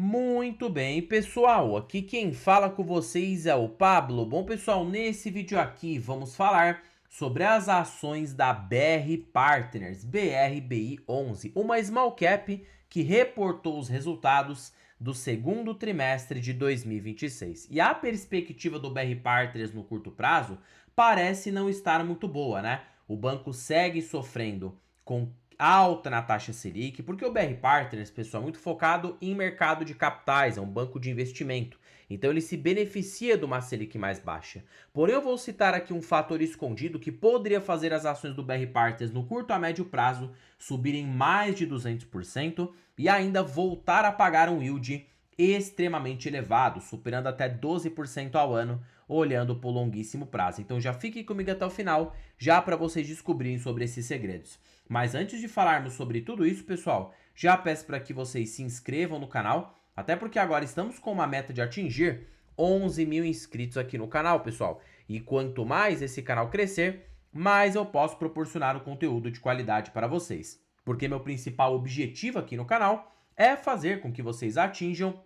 Muito bem, pessoal, aqui quem fala com vocês é o Pablo. Bom, pessoal, nesse vídeo aqui vamos falar sobre as ações da BR Partners, BRBI11, uma small cap que reportou os resultados do segundo trimestre de 2026. E a perspectiva do BR Partners no curto prazo parece não estar muito boa, né? O banco segue sofrendo com alta na taxa Selic, porque o BR Partners, pessoal, é muito focado em mercado de capitais, é um banco de investimento. Então ele se beneficia de uma Selic mais baixa. Porém, eu vou citar aqui um fator escondido que poderia fazer as ações do BR Partners no curto a médio prazo subirem mais de 200% e ainda voltar a pagar um yield extremamente elevado, superando até 12% ao ano, olhando para o longuíssimo prazo. Então já fiquem comigo até o final, já para vocês descobrirem sobre esses segredos. Mas antes de falarmos sobre tudo isso, pessoal, já peço para que vocês se inscrevam no canal, até porque agora estamos com uma meta de atingir 11 mil inscritos aqui no canal, pessoal. E quanto mais esse canal crescer, mais eu posso proporcionar o conteúdo de qualidade para vocês. Porque meu principal objetivo aqui no canal é fazer com que vocês atinjam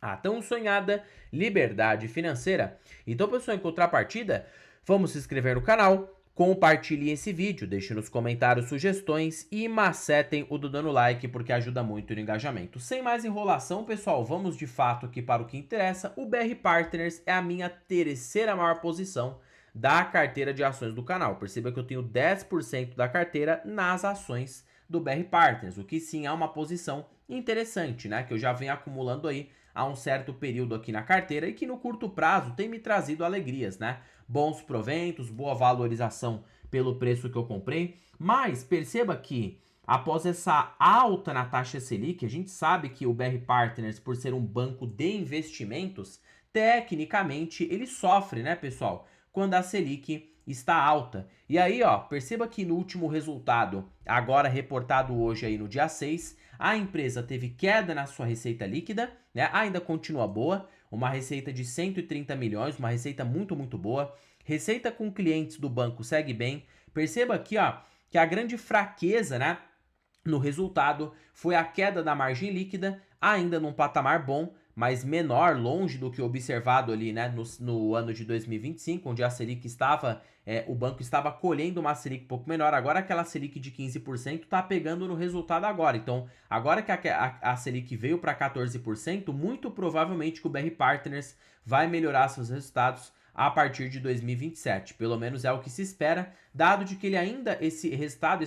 a tão sonhada liberdade financeira. Então, pessoal, em contrapartida, vamos se inscrever no canal, compartilhem esse vídeo, deixem nos comentários sugestões e macetem o do dando like, porque ajuda muito no engajamento. Sem mais enrolação, pessoal, vamos de fato aqui para o que interessa. O BR Partners é a minha terceira maior posição da carteira de ações do canal. Perceba que eu tenho 10% da carteira nas ações do BR Partners, o que sim é uma posição interessante, né? Que eu já venho acumulando aí há um certo período aqui na carteira e que no curto prazo tem me trazido alegrias, né? Bons proventos, boa valorização pelo preço que eu comprei, mas perceba que após essa alta na taxa Selic, a gente sabe que o BR Partners, por ser um banco de investimentos, tecnicamente ele sofre, né, pessoal, quando a Selic está alta. E aí, ó, perceba que no último resultado, agora reportado hoje aí no dia 6, a empresa teve queda na sua receita líquida, né? Ainda continua boa, uma receita de 130 milhões, uma receita muito, muito boa. Receita com clientes do banco segue bem. Perceba aqui, ó, que a grande fraqueza, né, no resultado foi a queda da margem líquida, ainda num patamar bom, mas menor, longe do que observado ali, né, no ano de 2025, onde a Selic estava, o banco estava colhendo uma Selic um pouco menor. Agora aquela Selic de 15% está pegando no resultado agora. Então, agora que a Selic veio para 14%, muito provavelmente que o BR Partners vai melhorar seus resultados a partir de 2027. Pelo menos é o que se espera, dado de que esse resultado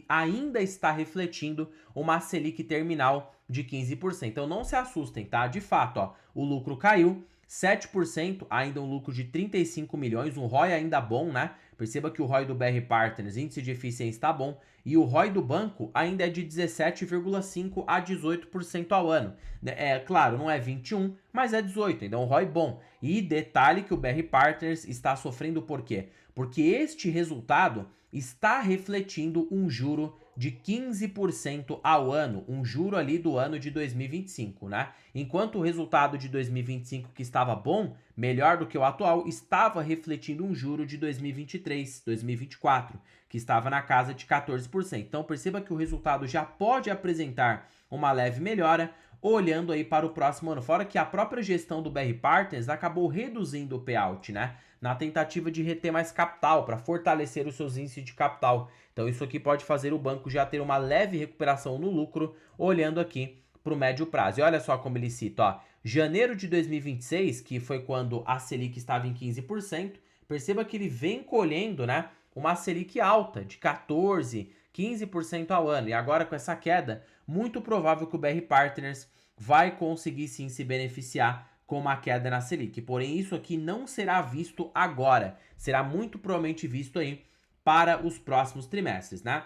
ainda está refletindo uma Selic terminal de 15%. Então não se assustem, tá? De fato, ó, o lucro caiu 7%, ainda um lucro de 35 milhões, um ROI ainda bom, né? Perceba que o ROI do BR Partners, índice de eficiência, está bom, e o ROI do banco ainda é de 17,5% a 18% ao ano. É claro, não é 21%, mas é 18%, então um ROI bom. E detalhe que o BR Partners está sofrendo por quê? Porque este resultado está refletindo um juro de 15% ao ano, um juro ali do ano de 2025, né? Enquanto o resultado de 2025, que estava bom, melhor do que o atual, estava refletindo um juro de 2023, 2024, que estava na casa de 14%. Então perceba que o resultado já pode apresentar uma leve melhora, olhando aí para o próximo ano. Fora que a própria gestão do BR Partners acabou reduzindo o payout, né? Na tentativa de reter mais capital, para fortalecer os seus índices de capital. Então isso aqui pode fazer o banco já ter uma leve recuperação no lucro, olhando aqui para o médio prazo. E olha só como ele cita, ó, janeiro de 2026, que foi quando a Selic estava em 15%, perceba que ele vem colhendo, né, uma Selic alta de 14%, 15% ao ano. E agora com essa queda, muito provável que o BR Partners vai conseguir sim se beneficiar com uma queda na Selic. Porém, isso aqui não será visto agora. Será muito provavelmente visto aí para os próximos trimestres, né?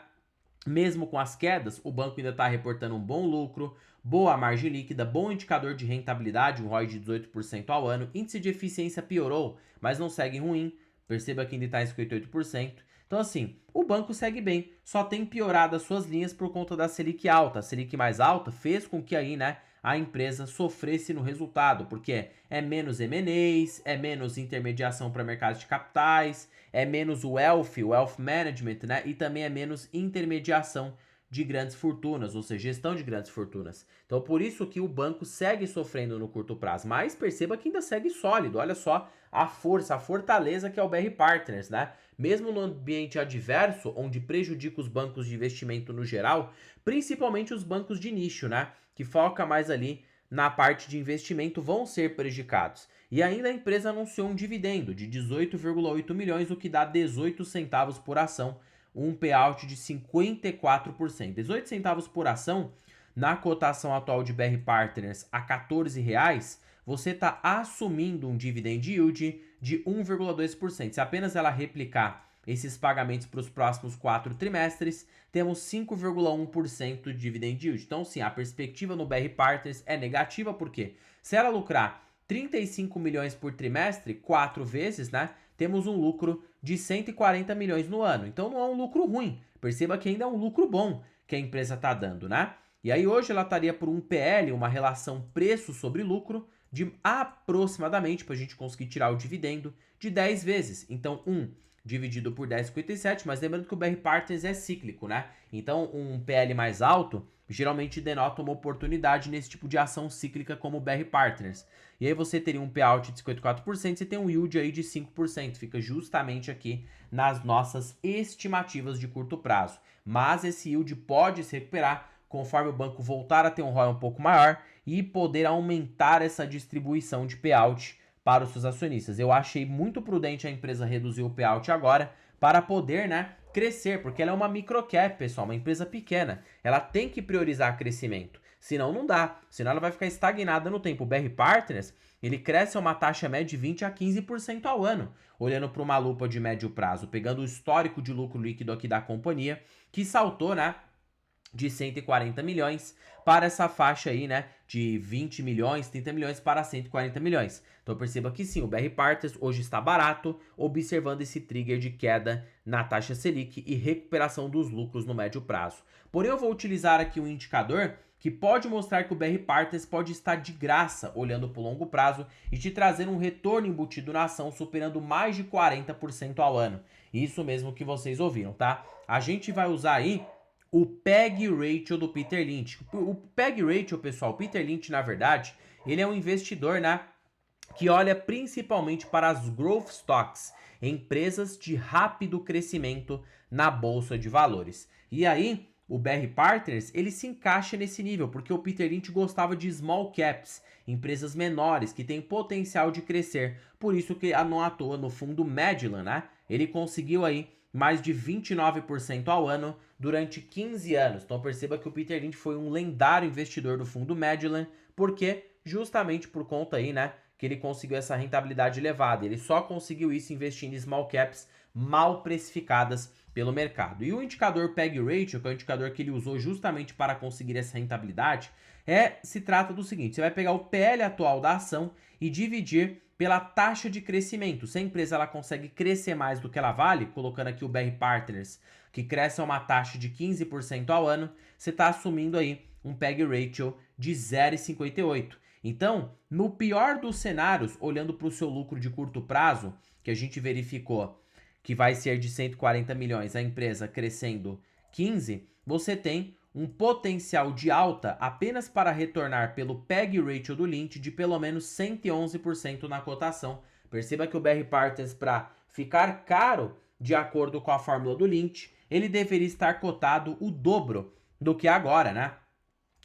Mesmo com as quedas, o banco ainda está reportando um bom lucro, boa margem líquida, bom indicador de rentabilidade, um ROI de 18% ao ano. Índice de eficiência piorou, mas não segue ruim. Perceba que ainda está em 58%. Então, assim, o banco segue bem, só tem piorado as suas linhas por conta da Selic alta. A Selic mais alta fez com que aí, né, a empresa sofresse no resultado, porque é menos M&As, é menos intermediação para mercados de capitais, é menos wealth management, né, e também é menos intermediação de grandes fortunas, ou seja, gestão de grandes fortunas. Então, por isso que o banco segue sofrendo no curto prazo, mas perceba que ainda segue sólido. Olha só a força, a fortaleza que é o BR Partners, né? Mesmo no ambiente adverso, onde prejudica os bancos de investimento no geral, principalmente os bancos de nicho, né? Que foca mais ali na parte de investimento, vão ser prejudicados. E ainda a empresa anunciou um dividendo de 18,8 milhões, o que dá 18 centavos por ação, um payout de 54%. 18 centavos por ação, na cotação atual de BR Partners a R$14, você está assumindo um dividend yield de 1,2%. Se apenas ela replicar esses pagamentos para os próximos 4 trimestres, temos 5,1% de dividend yield. Então, sim, a perspectiva no BR Partners é negativa, porque se ela lucrar 35 milhões por trimestre, 4 vezes, né? Temos um lucro de 140 milhões no ano. Então não é um lucro ruim. Perceba que ainda é um lucro bom que a empresa está dando, né? E aí hoje ela estaria por um PL, uma relação preço sobre lucro, de aproximadamente, para a gente conseguir tirar o dividendo, de 10 vezes. Então, dividido por 10,57, mas lembrando que o BR Partners é cíclico, né? Então, um PL mais alto geralmente denota uma oportunidade nesse tipo de ação cíclica como o BR Partners. E aí você teria um payout de 54%, você tem um yield aí de 5%, fica justamente aqui nas nossas estimativas de curto prazo. Mas esse yield pode se recuperar conforme o banco voltar a ter um ROI um pouco maior e poder aumentar essa distribuição de payout para os seus acionistas. Eu achei muito prudente a empresa reduzir o payout agora para poder, né, crescer, porque ela é uma microcap, pessoal, uma empresa pequena. Ela tem que priorizar crescimento, senão não dá, senão ela vai ficar estagnada no tempo. O BR Partners, ele cresce a uma taxa média de 20 a 15% ao ano, olhando para uma lupa de médio prazo, pegando o histórico de lucro líquido aqui da companhia, que saltou, né, de 140 milhões para essa faixa aí, né, de 20 milhões, 30 milhões para 140 milhões. Então perceba que sim, o BR Partners hoje está barato, observando esse trigger de queda na taxa Selic e recuperação dos lucros no médio prazo. Porém, eu vou utilizar aqui um indicador que pode mostrar que o BR Partners pode estar de graça olhando para o longo prazo e te trazer um retorno embutido na ação superando mais de 40% ao ano. Isso mesmo que vocês ouviram, tá? A gente vai usar aí o PEG Ratio do Peter Lynch. O PEG Ratio, pessoal, o Peter Lynch, na verdade, ele é um investidor, né, que olha principalmente para as growth stocks, empresas de rápido crescimento na bolsa de valores. E aí, o BR Partners, ele se encaixa nesse nível, porque o Peter Lynch gostava de small caps, empresas menores que têm potencial de crescer. Por isso que não à toa no fundo Magellan, né, ele conseguiu aí mais de 29% ao ano durante 15 anos. Então perceba que o Peter Lynch foi um lendário investidor do fundo Magellan, porque justamente por conta aí, né, que ele conseguiu essa rentabilidade elevada. Ele só conseguiu isso investindo em small caps mal precificadas pelo mercado. E o indicador PEG Ratio, que é o indicador que ele usou justamente para conseguir essa rentabilidade, se trata do seguinte: você vai pegar o PL atual da ação e dividir pela taxa de crescimento. Se a empresa ela consegue crescer mais do que ela vale, colocando aqui o BR Partners, que cresce a uma taxa de 15% ao ano, você está assumindo aí um PEG Ratio de 0,58. Então, no pior dos cenários, olhando para o seu lucro de curto prazo, que a gente verificou que vai ser de 140 milhões, a empresa crescendo 15, você tem um potencial de alta apenas para retornar pelo PEG Ratio do Lynch de pelo menos 111% na cotação. Perceba que o BR Partners, para ficar caro de acordo com a fórmula do Lynch, ele deveria estar cotado o dobro do que agora, né?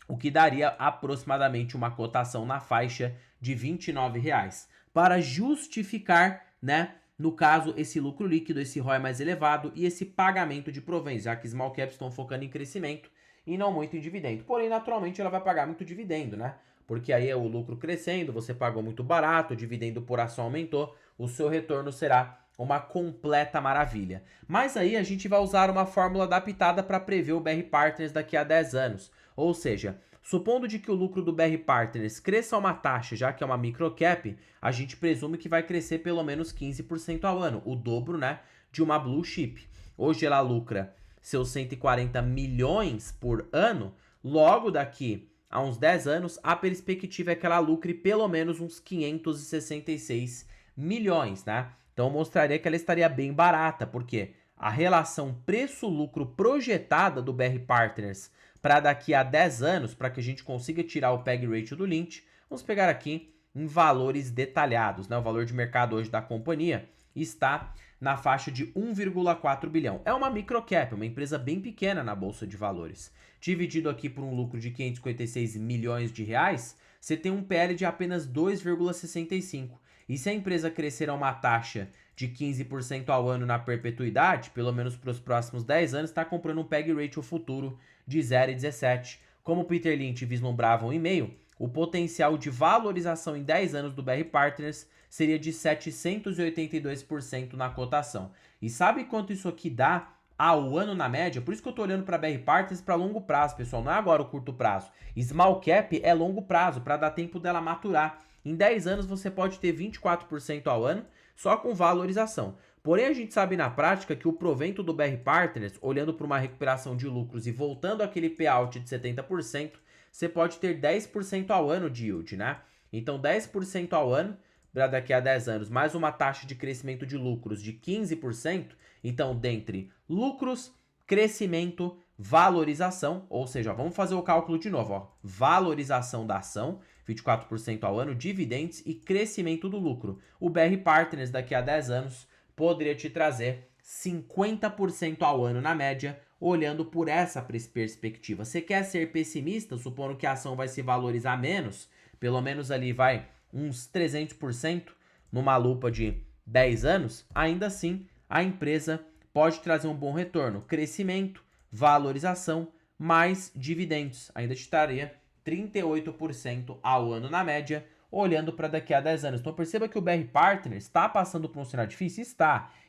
O que daria aproximadamente uma cotação na faixa de R$ 29,00, para justificar, né, no caso, esse lucro líquido, esse ROI mais elevado e esse pagamento de proventos, já que small caps estão focando em crescimento e não muito em dividendo. Porém, naturalmente, ela vai pagar muito dividendo, né? Porque aí é o lucro crescendo, você pagou muito barato, o dividendo por ação aumentou, o seu retorno será uma completa maravilha. Mas aí a gente vai usar uma fórmula adaptada para prever o BR Partners daqui a 10 anos. Ou seja, supondo de que o lucro do BR Partners cresça a uma taxa, já que é uma microcap, a gente presume que vai crescer pelo menos 15% ao ano, o dobro, né, de uma blue chip. Hoje ela lucra seus 140 milhões por ano, logo daqui a uns 10 anos, a perspectiva é que ela lucre pelo menos uns 566 milhões, né? Então mostraria que ela estaria bem barata, porque a relação preço-lucro projetada do BR Partners para daqui a 10 anos, para que a gente consiga tirar o PEG Ratio do Lynch, vamos pegar aqui em valores detalhados, né? O valor de mercado hoje da companhia está na faixa de 1,4 bilhão. É uma microcap, uma empresa bem pequena na Bolsa de Valores. Dividido aqui por um lucro de 556 milhões de reais, você tem um PL de apenas 2,65. E se a empresa crescer a uma taxa de 15% ao ano na perpetuidade, pelo menos para os próximos 10 anos, está comprando um PEG Ratio futuro de 0,17. Como o Peter Lynch vislumbrava um e-mail, o potencial de valorização em 10 anos do BR Partners seria de 782% na cotação. E sabe quanto isso aqui dá ao ano na média? Por isso que eu estou olhando para a BR Partners para longo prazo, pessoal, não é agora o curto prazo. Small Cap é longo prazo, para dar tempo dela maturar. Em 10 anos você pode ter 24% ao ano, só com valorização. Porém, a gente sabe na prática que o provento do BR Partners, olhando para uma recuperação de lucros e voltando àquele payout de 70%, você pode ter 10% ao ano de yield, né? Então, 10% ao ano, para daqui a 10 anos, mais uma taxa de crescimento de lucros de 15%. Então, dentre lucros, crescimento, valorização, ou seja, vamos fazer o cálculo de novo, ó, valorização da ação, 24% ao ano, dividendos e crescimento do lucro. O BR Partners daqui a 10 anos poderia te trazer 50% ao ano na média, olhando por essa perspectiva. Você quer ser pessimista, supondo que a ação vai se valorizar menos, pelo menos ali vai uns 300% numa lupa de 10 anos, ainda assim a empresa pode trazer um bom retorno, crescimento, valorização, mais dividendos. Ainda te traria 38% ao ano na média, olhando para daqui a 10 anos. Então perceba que o BR Partners está passando por um cenário difícil?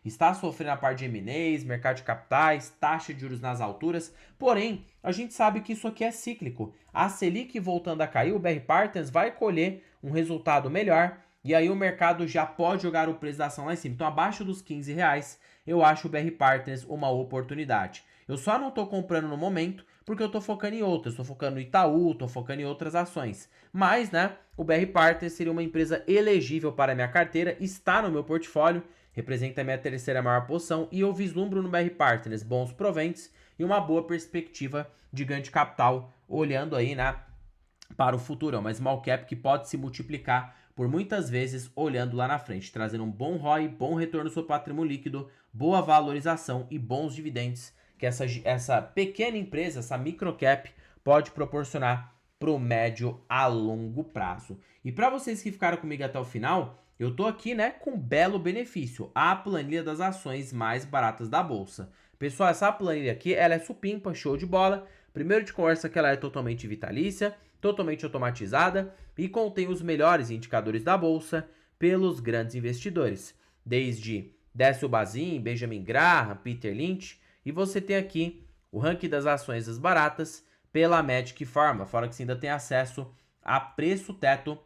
Está sofrendo a parte de M&As, mercado de capitais, taxa de juros nas alturas, porém, a gente sabe que isso aqui é cíclico. A Selic voltando a cair, o BR Partners vai colher um resultado melhor, e aí o mercado já pode jogar o preço da ação lá em cima. Então abaixo dos R$15, eu acho o BR Partners uma oportunidade. Eu só não estou comprando no momento, porque eu estou focando em outras, estou focando no Itaú, estou focando em outras ações. Mas, né, o BR Partners seria uma empresa elegível para a minha carteira, está no meu portfólio, representa a minha terceira maior posição e eu vislumbro no BR Partners bons proventos e uma boa perspectiva de ganho de capital, olhando aí, né, para o futuro. É uma small cap que pode se multiplicar por muitas vezes olhando lá na frente, trazendo um bom ROI, bom retorno sobre patrimônio líquido, boa valorização e bons dividendos que essa pequena empresa, essa microcap, pode proporcionar para o médio a longo prazo. E para vocês que ficaram comigo até o final, eu tô aqui, né, com um belo benefício, a planilha das ações mais baratas da bolsa. Pessoal, essa planilha aqui, ela é supimpa, show de bola. Primeiro de conversa que ela é totalmente vitalícia, totalmente automatizada e contém os melhores indicadores da bolsa pelos grandes investidores, desde Décio Bazin, Benjamin Graham, Peter Lynch. E você tem aqui o ranking das ações das baratas pela Magic Pharma, fora que você ainda tem acesso a preço teto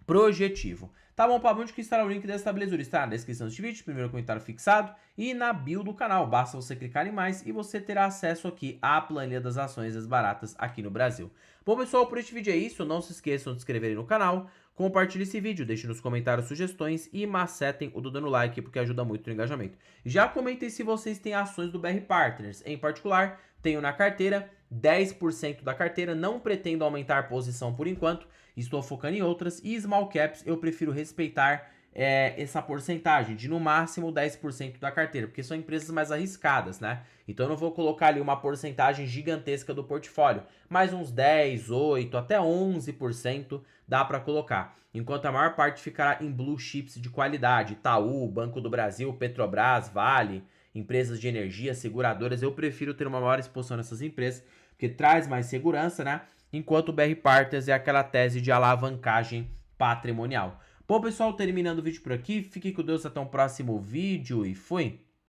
projetivo. Tá bom, Pablo, onde que estará o link dessa belezura? Está na descrição deste vídeo, primeiro comentário fixado e na bio do canal. Basta você clicar em mais e você terá acesso aqui à planilha das ações das baratas aqui no Brasil. Bom, pessoal, por este vídeo é isso. Não se esqueçam de se inscreverem no canal, compartilhe esse vídeo, deixe nos comentários sugestões e macetem o dedo no like, porque ajuda muito no engajamento. Já comentei se vocês têm ações do BR Partners. Em particular, tenho na carteira 10% da carteira, não pretendo aumentar a posição por enquanto, estou focando em outras, e small caps eu prefiro respeitar essa porcentagem de no máximo 10% da carteira, porque são empresas mais arriscadas, né? Então eu não vou colocar ali uma porcentagem gigantesca do portfólio, mas uns 10, 8, até 11% dá para colocar, enquanto a maior parte ficará em blue chips de qualidade, Itaú, Banco do Brasil, Petrobras, Vale, empresas de energia, seguradoras. Eu prefiro ter uma maior exposição nessas empresas, porque traz mais segurança, né? Enquanto o BR Partners é aquela tese de alavancagem patrimonial. Bom, pessoal, terminando o vídeo por aqui. Fique com Deus, até um próximo vídeo e fui!